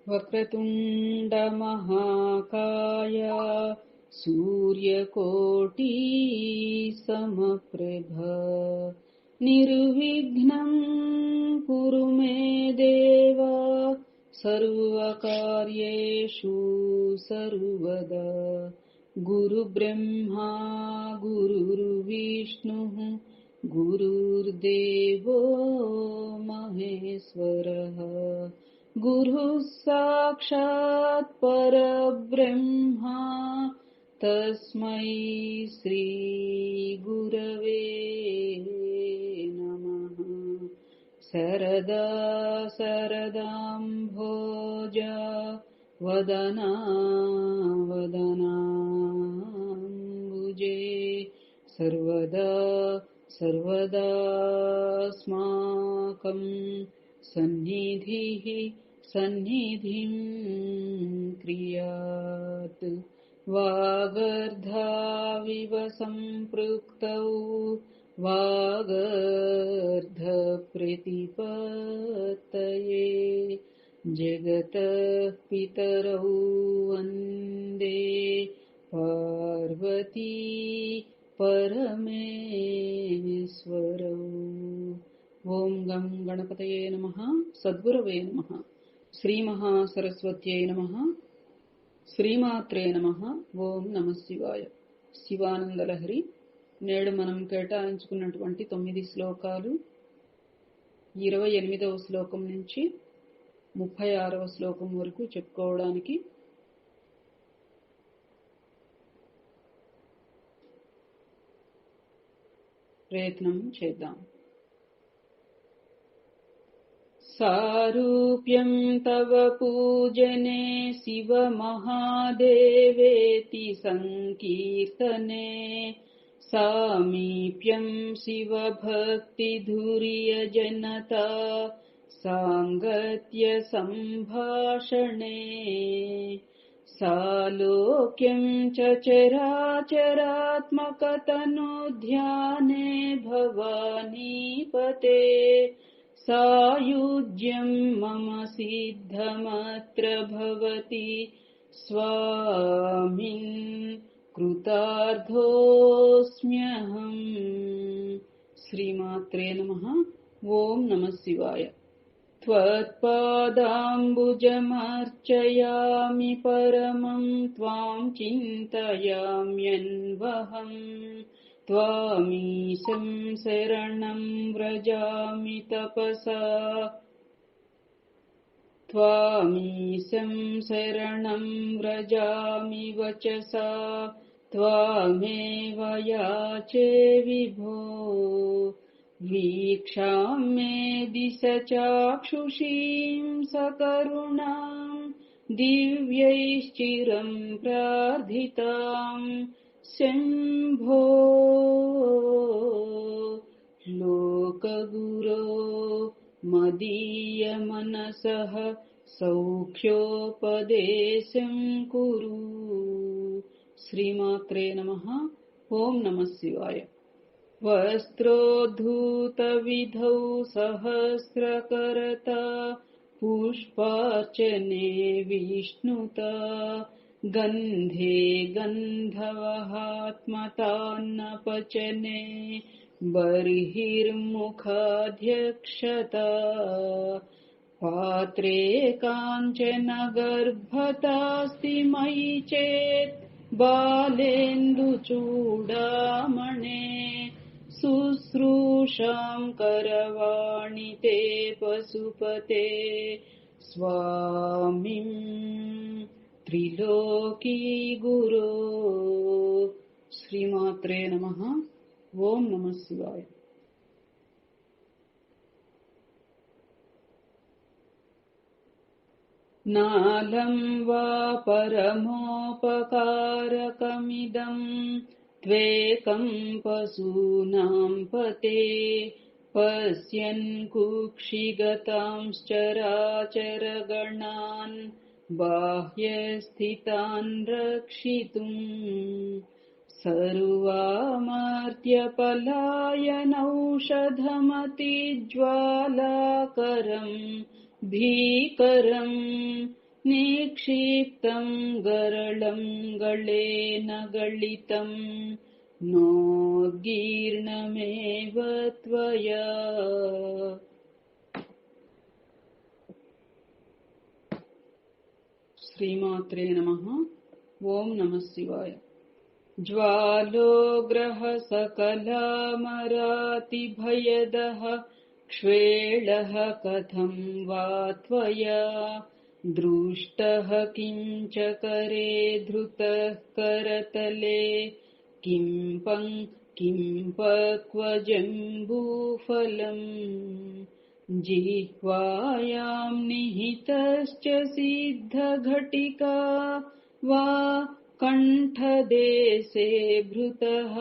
वक्रतुण्ड महाकाय सूर्यकोटि समप्रभ निर्विघ्नं कुरु मे देव सर्वकार्येषु सर्वदा गुरुब्रह्मा गुरुर्विष्णुः गुरुर्देवो महेश्वरः गुरुः साक्षात् परब्रह्मा तस्मै श्री गुरवे नमः। सरदा सरदाम्भोजा वदना वदनाम्बुजे सर्वदा सर्वदास्माकं सन्निधिः सन्निधिं क्रियात्। वागर्धाविव सम्पृक्तौ वागर्धप्रतिपत्तये जगतः पितरौ वन्दे पार्वती परमेश्वरौ। ओಂ गं गणपतये नमः। सद्गुरवे नमः। శ్రీమహాసరస్వత్యై నమః। శ్రీమాత్రే నమః। ఓం నమః శివాయ। శివానందలహరి. నేడు మనం కేటాయించుకున్నటువంటి 9 శ్లోకాలు 28వ శ్లోకం నుంచి 36వ శ్లోకం వరకు చెప్పుకోవడానికి ప్రయత్నం చేద్దాం। सारूप्यं तव पूजने शिव महादेवेति संकीर्तने सामीप्यं शिव भक्ति धुर्य जनता सांगत्य संभाषणे सालोक्यं च चराचरात्मकतनुध्याने भवानीपते सायुज्यं मम सिद्धमत्र भवति स्वामिन् कृतार्थोऽस्म्यहम्। श्रीमात्रे नमः। ओं नमः शिवाय। त्वत्पादाम्बुजमर्चयामि परमं त्वां चिन्तयाम्यन्वहम् त्वामीशं शरणं व्रजामि तपसा त्वामीशं शरणं व्रजामि वचसा त्वामेव याचे विभो वीक्षां मे दिश चाक्षुषीं सकरुणां दिव्यैश्चिरं प्रार्थिताम् शम्भो लोकगुरो मदीय मनसः सौख्योपदेशं कुरु। श्रीमात्रे नमः। ओं नमः शिवाय। वस्त्रोद्धूतविधौ सहस्रकरता पुष्पार्चने विष्णुता गन्धे गन्धवहात्मतान्नपचने बर्हिर्मुखाध्यक्षता पात्रे काञ्चन गर्भतास्ति मयि चेत् बालेन्दुचूडामणे शुश्रूषां करवाणि ते पशुपते स्वामिं त्रिलोकी गुरो। श्रीमात्रे नमः। ओं नमः शिवाय। नालं वा परमोपकारकमिदं त्वेकं पशूनां पते पश्यन् कुक्षिगतांश्चराचरगणान् बाह्यस्थितान् रक्षितुम् सर्वामर्त्यपलायनौषधमतिज्वालाकरं भीकरं निक्षिप्तं गरलं गलेन गलितं नोद्गीर्णमेव त्वया। श्रीमात्रे नमः। ओम नमः शिवाय। ज्वालोग्रह सकलामरातिभयदः क्ष्वेलः कथं वा त्वया दृष्टः किंच करे धृतः करतले किं पक्वजम्बूफलम् जिह्वायां निहितश्च सिद्धघटिका वा कण्ठदेशे भृतः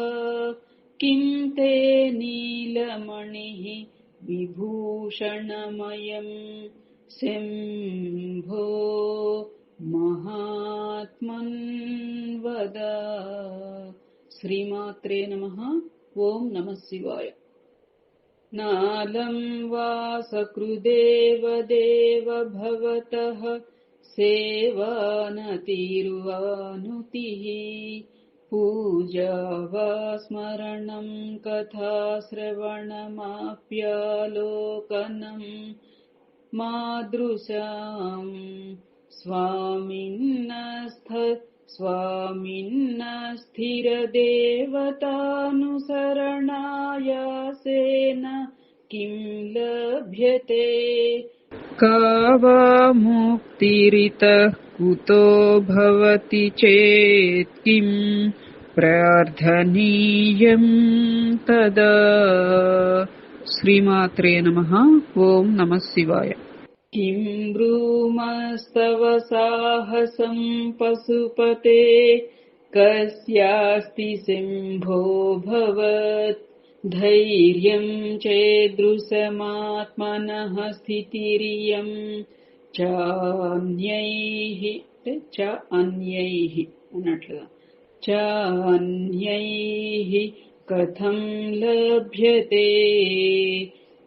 किं ते नीलमणिः विभूषणमयम् शम्भो महात्मन् वद। श्रीमात्रे नमः। ओम नमः शिवाय। नालं वा सकृदेव देव भवतः सेवानतिर्वानुतिः पूजा वा स्मरणं कथाश्रवणमाप्यालोकनं मादृशां स्वामिन्न स्थिरदेवतानुसरणायासेन किं लभ्यते का वा मुक्तिरितः कुतो भवति चेत् किं प्रार्थनीयं तदा। श्रीमात्रे नमः। ओम नमः शिवाय। किं ब्रूमस्तव साहसं पशुपते कस्यास्ति शम्भो भवत् धैर्यं चेदृशमात्मनः स्थितिरियं चान्यैः कथं लभ्यते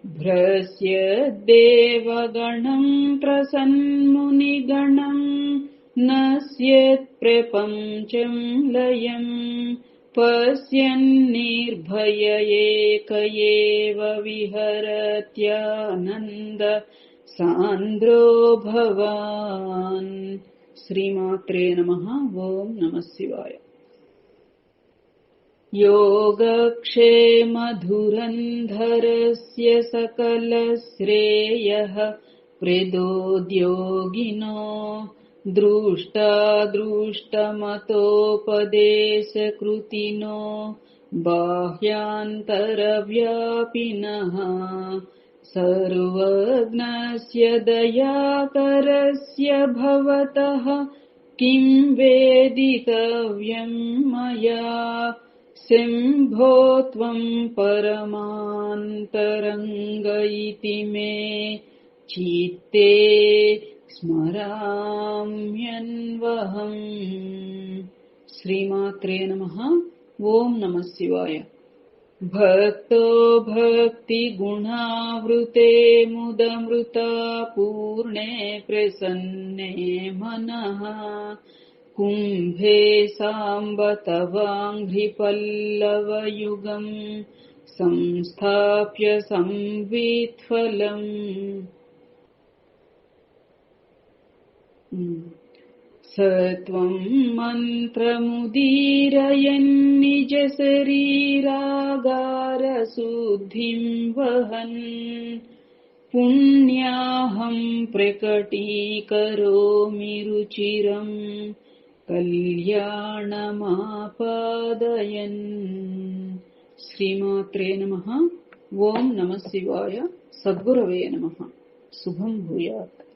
भ्रस्य देवगणं प्रसन्मुनिगणं नश्येत् प्रपञ्चं लयं पश्यन्निर्भय एक एव विहरत्यानन्द सान्द्रो भवान्। श्रीमात्रे नमः। ओम नमः शिवाय। योगक्षेमधुरन्धरस्य सकलश्रेयः प्रदोद्योगिनो दृष्टादृष्टमतोपदेशकृतिनो बाह्यान्तरव्यापिनः सर्वज्ञस्य दयाकरस्य भवतः किं वेदितव्यं मया शम्भो त्वं परमान्तरङ्ग इति मे चित्ते स्मराम्यन्वहम्। श्रीमात्रे नमः। ओम नमः शिवाय। भक्तो भक्तिगुणावृते मुदमृता पूर्णे प्रसन्ने मनः कुम्भे साम्ब तवाङ्घ्रिपल्लवयुगं संस्थाप्य संवित्फलम्। स त्वं मन्त्रमुदीरयन् निजशरीरागारशुद्धिं वहन् पुण्याहं प्रकटीकरोमि रुचिरं कल्याणमापादयन्। श्रीमात्रे नमः। ओम नमः शिवाय। सद्गुरवे नमः। शुभं भूयात्।